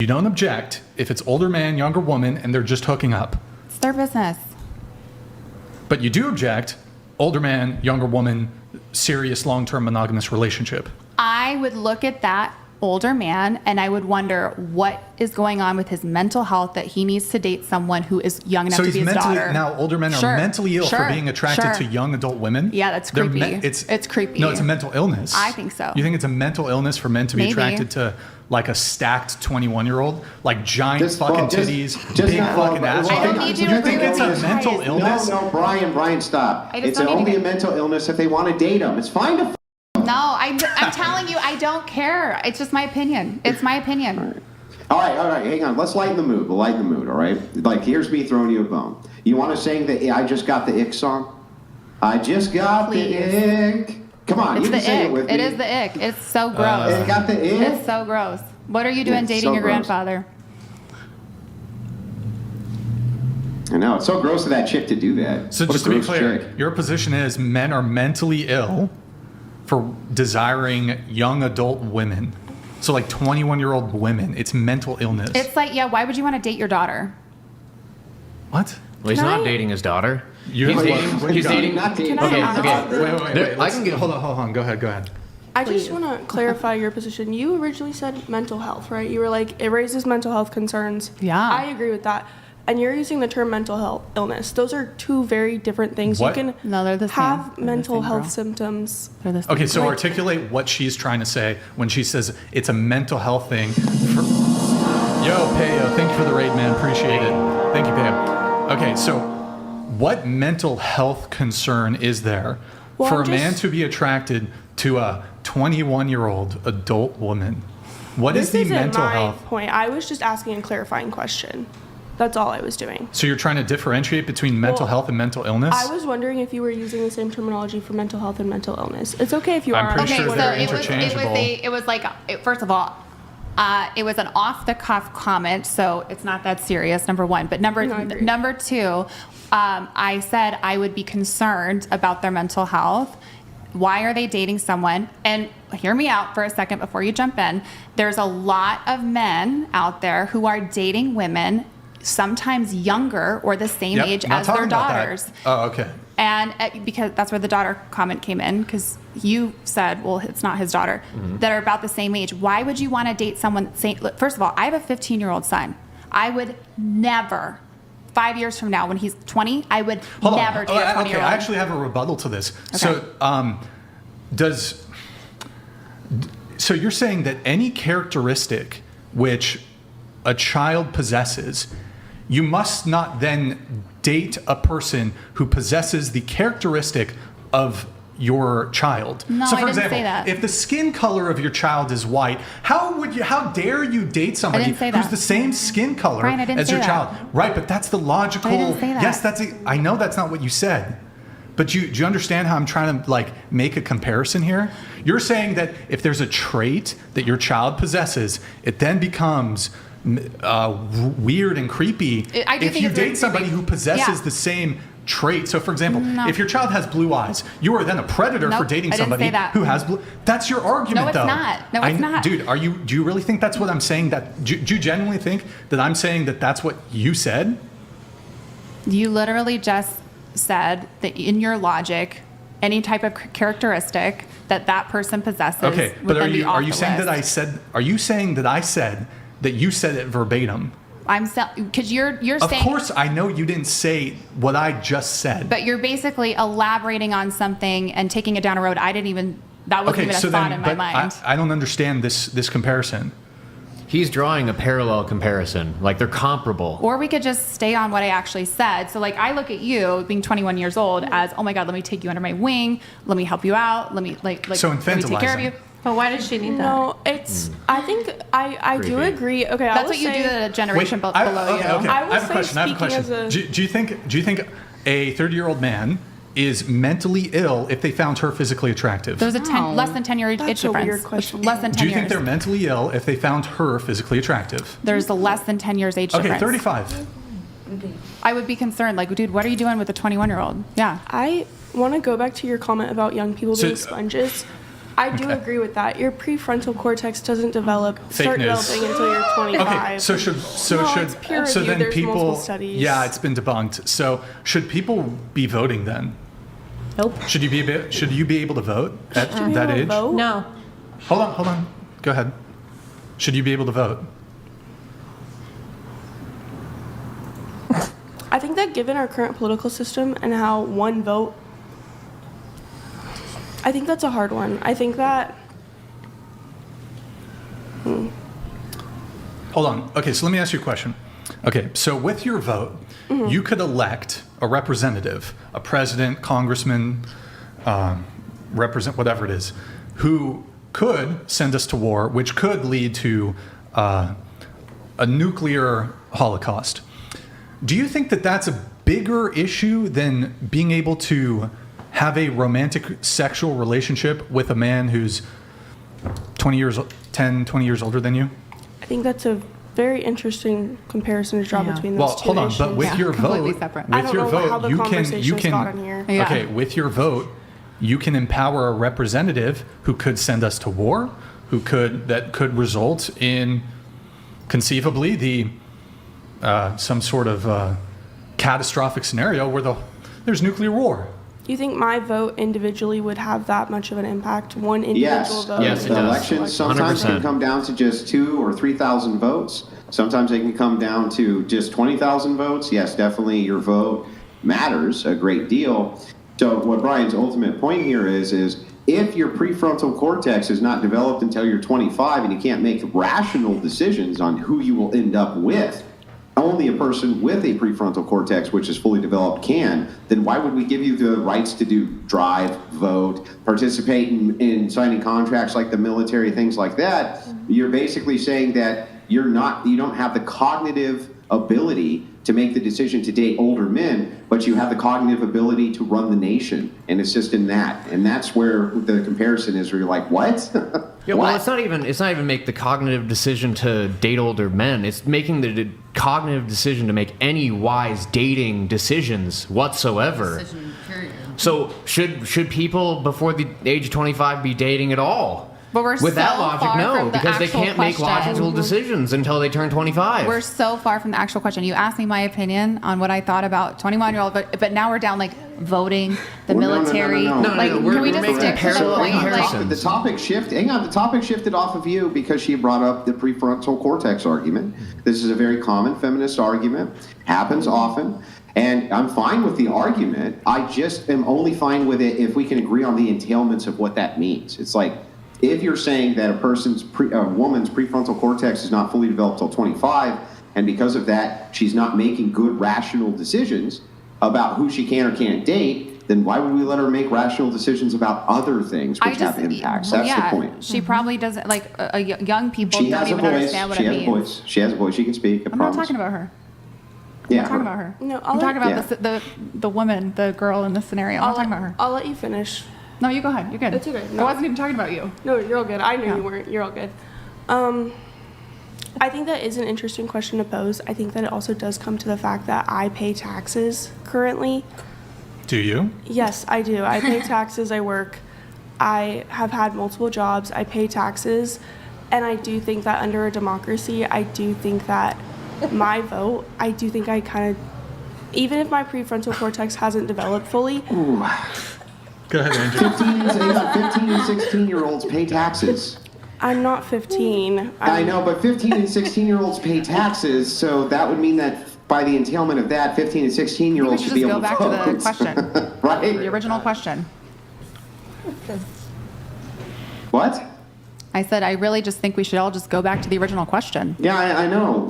You don't object if it's older man, younger woman, and they're just hooking up. It's their business. But you do object, older man, younger woman, serious long-term monogamous relationship. I would look at that older man and I would wonder what is going on with his mental health that he needs to date someone who is young enough So to he's be his mentally, daughter. now older men Sure, are mentally ill for sure, being attracted to sure. young adult women? Yeah, that's They're creepy. It's creepy. No, it's a mental illness. I think so. You think it's a mental illness for men to be Maybe. attracted to like a stacked 21-year-old? Like giant fucking titties, just big not- fucking ass. I don't need you to You agree think with it's me, a mental guys. illness? No, Brian, stop. I just It's don't need only to a get- mental illness if they want to date them. It's fine to No, I'm telling you, I don't care. It's just my opinion. It's my opinion. All right, hang on. Let's lighten the mood. We'll lighten the mood, all right? Like, here's me throwing you a bone. You want to sing the I Just Got the Ick song? I just got Please. the ick. Come on, It's you the can sing ick. it with me. It is the ick. It's so gross. It got the ick? It's so gross. What are you doing It's dating so your gross. grandfather? I know, it's so gross of that chick to do that. So What a just to be gross clear, chick. your position is men are mentally ill for desiring young adult women. So like 21-year-old women, it's mental illness. It's like, yeah, why would you want to date your daughter? What? Well, he's Can not I- dating his daughter. You're He's like, dating. what He's you got? dating. Not dating. Can I Okay, ask okay. something? Wait. I can get. Hold on. Go ahead. I just want to clarify your position. You originally said mental health, right? You were like, it raises mental health concerns. Yeah. I agree with that. And you're using the term mental health illness. Those are two very different things. What? You can No, they're the same. have They're the mental same, health girl. symptoms. They're the same. Okay, so articulate what she's trying to say when she says it's a mental health thing. Yo, Payo, thank you for the raid, man. Appreciate it. Thank you, Payo. Okay, so what mental health concern is there Well, for I'm a man just- to be attracted to a 21-year-old adult woman? What is This the isn't mental my health? point. I was just asking a clarifying question. That's all I was doing. So you're trying to differentiate between mental Well, health and mental illness? I was wondering if you were using the same terminology for mental health and mental illness. It's okay if you I'm are. pretty Okay, sure so they're it interchangeable. was like, first of all, it was an off-the-cuff comment, so it's not that serious, number one. But No, I agree. number two, I said I would be concerned about their mental health. Why are they dating someone? And hear me out for a second before you jump in. There's a lot of men out there who are dating women, sometimes younger or the same Yep, age not as their talking about that. daughters. Oh, okay. And because that's where the daughter comment came in, because you said, well, it's not his daughter, that are about the same age. Why would you want to date someone? Look, first of all, I have a 15-year-old son. I would never, 5 years from now, when he's 20, I would Hold never on. date a Okay, 20-year-old. I actually have a rebuttal to this. Okay. So you're saying that any characteristic which a child possesses, you must not then date a person who possesses the characteristic of your child. No, so I for didn't say example, that. if the skin color of your child is white, how dare you date somebody didn't say who's that. the same skin color Brian, I didn't as say your that. child? Right, but that's the logical. I didn't say that. Yes, I know that's not what you said. But do you understand how I'm trying to like make a comparison here? You're saying that if there's a trait that your child possesses, it then becomes weird and creepy I do if think you it's very date somebody creepy. who possesses Yeah. the same trait. So, for example, No. if your child has blue eyes, you are then a predator for Nope, dating I didn't somebody say that. who has blue. That's your argument, No, it's though. not. No, it's not. Dude, do you really think that's what I'm saying? Do you genuinely think that I'm saying that that's what you said? You literally just said that in your logic, any type of characteristic that person possesses. Okay, would but then be off are you the saying list. that I said? Are you saying that I said that you said it verbatim? I'm because you're Of saying. course, I know you didn't say what I just said. But you're basically elaborating on something and taking it down a road that wasn't even a thought in my mind. I don't understand this comparison. He's drawing a parallel comparison, like they're comparable. Or we could just stay on what I actually said. So like I look at you being 21 years old as, oh my God, let me take you under my wing. Let me help you out. Let me So let me take care of infantilizing. you. But why does she need that? No, it's. I think I do Creepy. agree. Okay, I That's will what you say, do to the generation below okay, you. okay. I will I have a say question. I have a speaking question. as a- Do you think a 30-year-old man is mentally ill if they found her physically attractive? There's a less than 10 year age That's a difference. weird question. Less than 10 Do you years. think they're mentally ill if they found her physically attractive? There's a less than 10 years age Okay, difference. 35. I would be concerned. Like, dude, what are you doing with a 21-year-old? Yeah. I want to go back to your comment about young people being So- sponges. I do agree with that. Your prefrontal cortex doesn't start news. developing until you're 25. Okay, so it's peer so reviewed. then There's people, multiple studies. yeah, it's been debunked. So should people be voting then? Nope. Should you be able to vote at Should we that have a age? vote? No. Hold on. Go ahead. Should you be able to vote? I think that given our current political system and how one vote, I think that's a hard one. I think that Hold on. Okay, so let me ask you a question. Okay, so with your vote, you could elect a representative, a president, congressman, represent whatever it is, who could send us to war, which could lead to a nuclear holocaust. Do you think that that's a bigger issue than being able to have a romantic sexual relationship with a man who's 20 years older than you? I think that's a very interesting comparison to draw Yeah. between those Well, two hold on, issues. but with Yeah, your completely vote, separate. I with don't your know vote, how the you conversation's can, gotten here. Yeah. okay, with your vote, you can empower a representative who could send us to war, that could result in conceivably some sort of catastrophic scenario where there's nuclear war. Do you think my vote individually would have that much of an impact? One individual Yes, vote? Yes, it the does. elections sometimes 100%. can come down to just 2,000 or 3,000 votes. Sometimes they can come down to just 20,000 votes. Yes, definitely your vote matters a great deal. So what Brian's ultimate point here is if your prefrontal cortex is not developed until you're 25 and you can't make rational decisions on who you will end up with, only a person with a prefrontal cortex which is fully developed can, then why would we give you the rights to drive, vote, participate in signing contracts like the military, things like that? You're basically saying that you don't have the cognitive ability to make the decision to date older men, but you have the cognitive ability to run the nation and assist in that. And that's where the comparison is, where you're like, what? Yeah, What? well, it's not even make the cognitive decision to date older men. It's making the cognitive decision to make any wise dating decisions whatsoever. Decision, period. So should people before the age of 25 be dating at all? But we're With that so logic, far no, from the because they actual can't make question. logical decisions until they turn 25. We're so far from the actual question. You asked me my opinion on what I thought about 21-year-old, but now we're down like voting, the Well, no, no, no, military. no, no. No, Like, no, we're- can we we're just making stick to the parallel point? comparisons. Like, The topic shift. Hang on. The topic shifted off of you because she brought up the prefrontal cortex argument. This is a very common feminist argument. Happens often. And I'm fine with the argument. I just am only fine with it if we can agree on the entailments of what that means. It's like, if you're saying that a woman's prefrontal cortex is not fully developed till 25, and because of that, she's not making good rational decisions about who she can or can't date, then why would we let her make rational decisions about other things which have impacts? That's yeah, the point. she probably doesn't, like, young people She don't has a even voice. understand what She it has a means. voice. She has a voice. She can speak. I I'm promise. not talking about her. Yeah, I'm talking about her. No, I'm talking about Yeah. the woman, the girl in this scenario. I'm not talking about her. I'll let you finish. No, you go ahead. You're good. It's okay. I No. wasn't even talking about you. No, you're all good. I knew Yeah. you weren't. You're all good. I think that is an interesting question to pose. I think that it also does come to the fact that I pay taxes currently. Do you? Yes, I do. I pay taxes. I work. I have had multiple jobs. I pay taxes. And I do think that under a democracy, I do think that my vote, I do think I kind of, even if my prefrontal cortex hasn't developed fully, Go ahead, Andrew. 15 and 16-year-olds pay taxes. I'm not 15. I know, but 15 and 16-year-olds pay taxes, so that would mean that by the entailment of that, 15 and We 16-year-olds should should be just able go back to to vote. the question, Right? the original question. What? I said I really just think we should all just go back to the original question. Yeah, I know.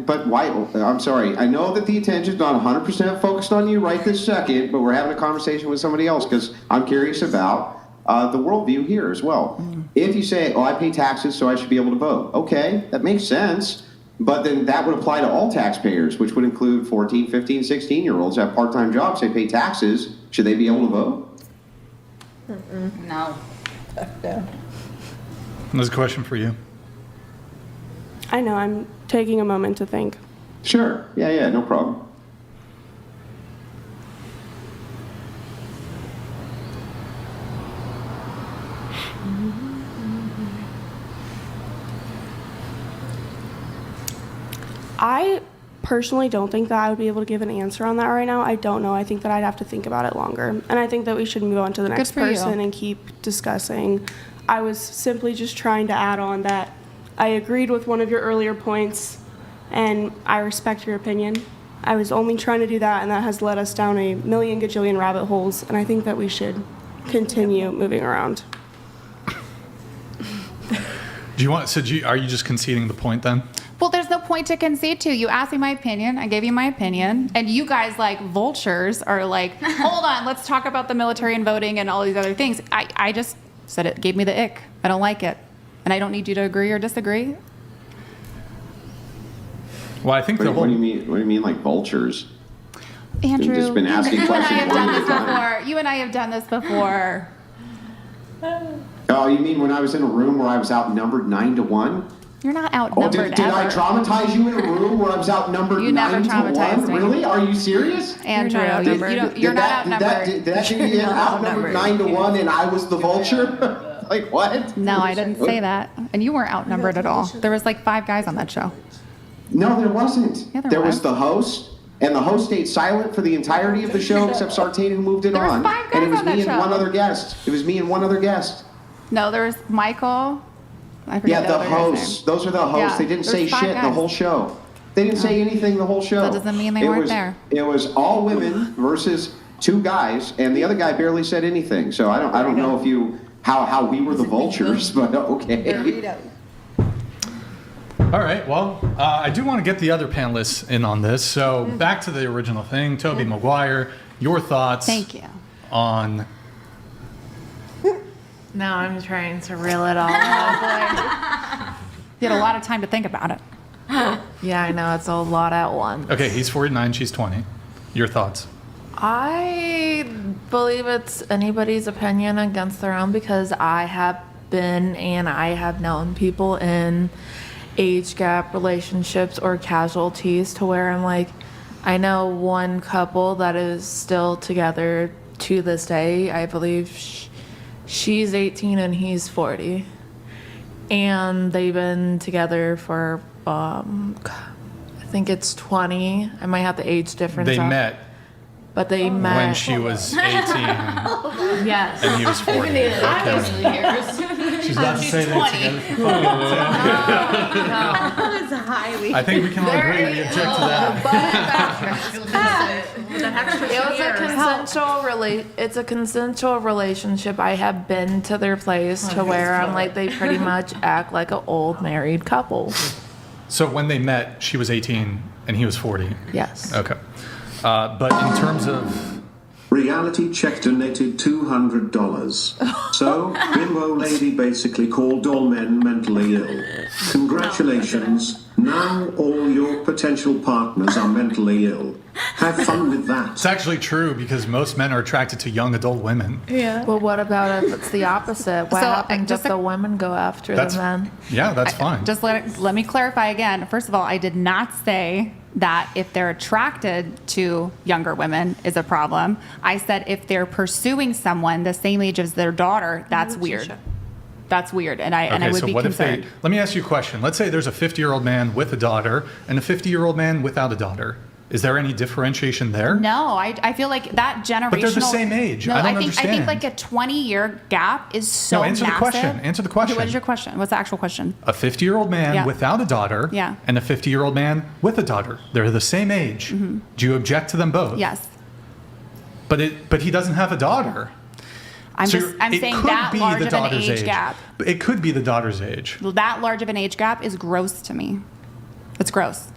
But why? I'm sorry. I know that the attention's not 100% focused on you right this second, but we're having a conversation with somebody else because I'm curious about the worldview here as well. If you say, oh, I pay taxes, so I should be able to vote. Okay, that makes sense. But then that would apply to all taxpayers, which would include 14, 15, 16-year-olds who have part-time jobs. They pay taxes. Should they be able to vote? No. There's a question for you. I know, I'm taking a moment to think. Sure. Yeah, no problem. I personally don't think that I would be able to give an answer on that right now. I don't know. I think that I'd have to think about it longer. And I think that we should move on to the next for you. person and keep discussing. I was simply just trying to add on that I agreed with one of your earlier points, and I respect your opinion. I was only trying to do that, and that has led us down a million gajillion rabbit holes, and I think that we should continue moving around. Do you want? So, are you just conceding the point then? Well, there's no point to concede to. You asked me my opinion. I gave you my opinion. And you guys, like vultures, are like, hold on, let's talk about the military and voting and all these other things. I just said it gave me the ick. I don't like it. And I don't need you to agree or disagree. Well, I think the What whole. do you mean? What do you mean, like vultures? Andrew, just been asking you and I questions have one done at a this time. before. You and I have done this before. Oh, you mean when I was in a room where I was outnumbered 9-1? You're not Oh, outnumbered did I ever. traumatize you in a room where I was outnumbered You never 9-1? traumatized me. Really? Are you serious? Andrew, You're not you outnumbered. don't- you're not outnumbered. Did that do you outnumbered 9-1 and I was the vulture? Like what? No, I didn't say that. And you weren't outnumbered at all. There was like 5 guys on that show. No, there wasn't. Yeah, there was was. the host, and the host stayed silent for the entirety of the show except Sartain, who moved it There was on. 5 and it guys was on me that and one show. other guest. It was me and one other guest. No, there was Michael. I forget Yeah, the other guy's name. hosts. Those are the hosts. Yeah, They didn't there's say 5 shit the guys. whole show. They didn't say anything the whole show. That doesn't mean they It weren't was- there. It was all women versus 2 guys, and the other guy barely said anything. So I don't know if you how we were the vultures, but okay. All right. Well, I do want to get the other panelists in on this. So back to the original thing. Toby Maguire, your thoughts Thank you. on. Now I'm trying to reel it all out. You had a lot of time to think about it. Yeah, I know, it's a lot at once. Okay, he's 49, she's 20. Your thoughts? I believe it's anybody's opinion against their own because I have been and I have known people in age gap relationships or casualties to where I'm like, I know one couple that is still together to this day. I believe she's 18 and he's 40. And they've been together for, I think it's 20. I might have the age difference. They off. met But they met when she was 18 and Yes. he was 40. Okay. She's about to say they're together for 5 I think we can all agree we object to that. It was a consensual it's a consensual relationship. I have been to their place to where I'm like they pretty much act like an old married couple. So when they met, she was 18 and he was 40. Yes. Okay. But in terms of. Reality check donated $200. So, Bimbo Lady basically called all men mentally ill. Congratulations, now all your potential partners are mentally ill. Have fun with that. It's actually true because most men are attracted to young adult women. Well, what about if it's the opposite? What So, happens just if the women go after That's the men? Yeah, that's fine. Just let me clarify again. First of all, I did not say that if they're attracted to younger women is a problem. I said if they're pursuing someone the same age as their daughter, that's weird. That's weird, and I Okay, would so be what concerned. if they? Let me ask you a question. Let's say there's a 50-year-old man with a daughter and a 50-year-old man without a daughter. Is there any differentiation there? No, I feel like that generational. But they're the same age. No, I don't think understand. like a 20-year gap is so No, answer the massive. question. Answer the Okay, question. what is your question? What's the actual question? A 50-year-old man Yeah. without a daughter Yeah. and a 50-year-old man with a daughter. They're the same age. Mm-hmm. Do you object to them both? Yes, But he doesn't have a daughter. I'm So just I'm it saying could that be large the of an daughter's age gap. But it could be the daughter's age. That large of an age gap is gross to me. It's gross.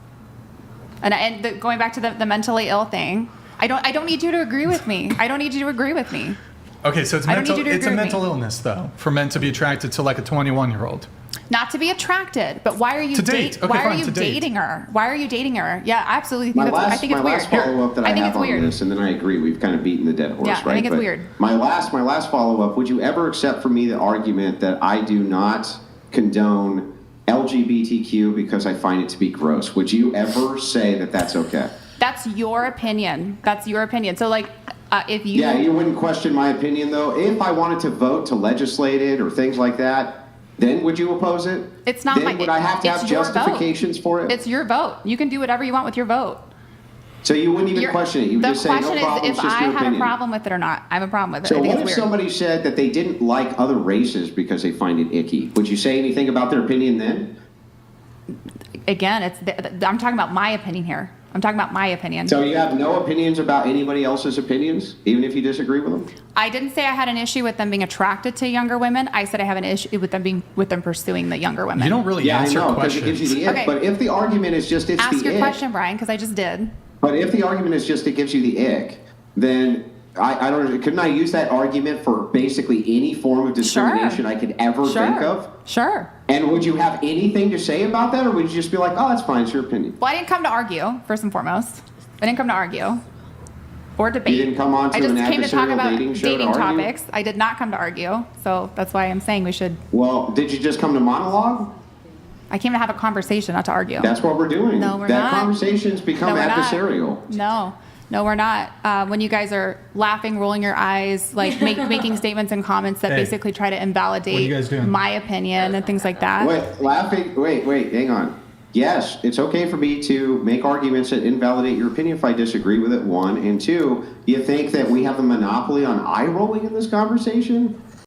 And going back to the mentally ill thing, I don't need you to agree with me. I don't need you to agree with me. Okay, so it's I don't need mental. you to It's a agree with mental me. illness, though, for men to be attracted to like a 21-year-old. Not to be attracted, but why are you To date. Okay, why are fine, you to date. dating her? Why are you dating her? Yeah, I absolutely My think I last, think my it's weird. last follow-up that I think have it's on weird. this, and then I agree, we've kind of beaten the dead horse, Yeah, I right? think it's But weird. My last follow-up, would you ever accept from me the argument that I do not condone LGBTQ because I find it to be gross? Would you ever say that that's okay? That's your opinion. That's your opinion. So like, if you Yeah, you wouldn't question my opinion, though. If I wanted to vote to legislate it or things like that, then would you oppose it? It's not then my. would I have to it's have your vote. justifications for it? It's your vote. You can do whatever you want with your vote. So you wouldn't even Your- question it. You would the just say, no question problem, is it's if just I your had opinion. a problem with it or not. I have a problem with it. So I think what it's if weird. somebody said that they didn't like other races because they find it icky? Would you say anything about their opinion then? Again, I'm talking about my opinion here. I'm talking about my opinion. So you have no opinions about anybody else's opinions, even if you disagree with them? I didn't say I had an issue with them being attracted to younger women. I said I have an issue with them pursuing the younger women. You don't really Yeah, I answer know, because it questions. gives you the ick. Okay. But if the argument is just it's Ask the your ick, question, Brian, because I just did. but if the argument is just it gives you the ick, then I don't know, couldn't I use that argument for basically any form of discrimination I could ever think of? Sure. And would you have anything to say about that, or would you just be like, oh, that's fine, it's your opinion? Well, I didn't come to argue, first and foremost. I didn't come to argue or debate. You didn't come on to I just an came to talk adversarial about dating show to argue? topics. I did not come to argue. So that's why I'm saying we should. Well, did you just come to monologue? I came to have a conversation, not to argue. That's what we're doing. No, we're that not. conversation's become No, we're not. adversarial. No, we're not. When you guys are laughing, rolling your eyes, like making statements and comments that Hey, basically try to invalidate what are you guys doing? my opinion and things like that. Wait, hang on. Yes, it's okay for me to make arguments that invalidate your opinion if I disagree with it, one. And two, you think that we have a monopoly on eye rolling in this conversation?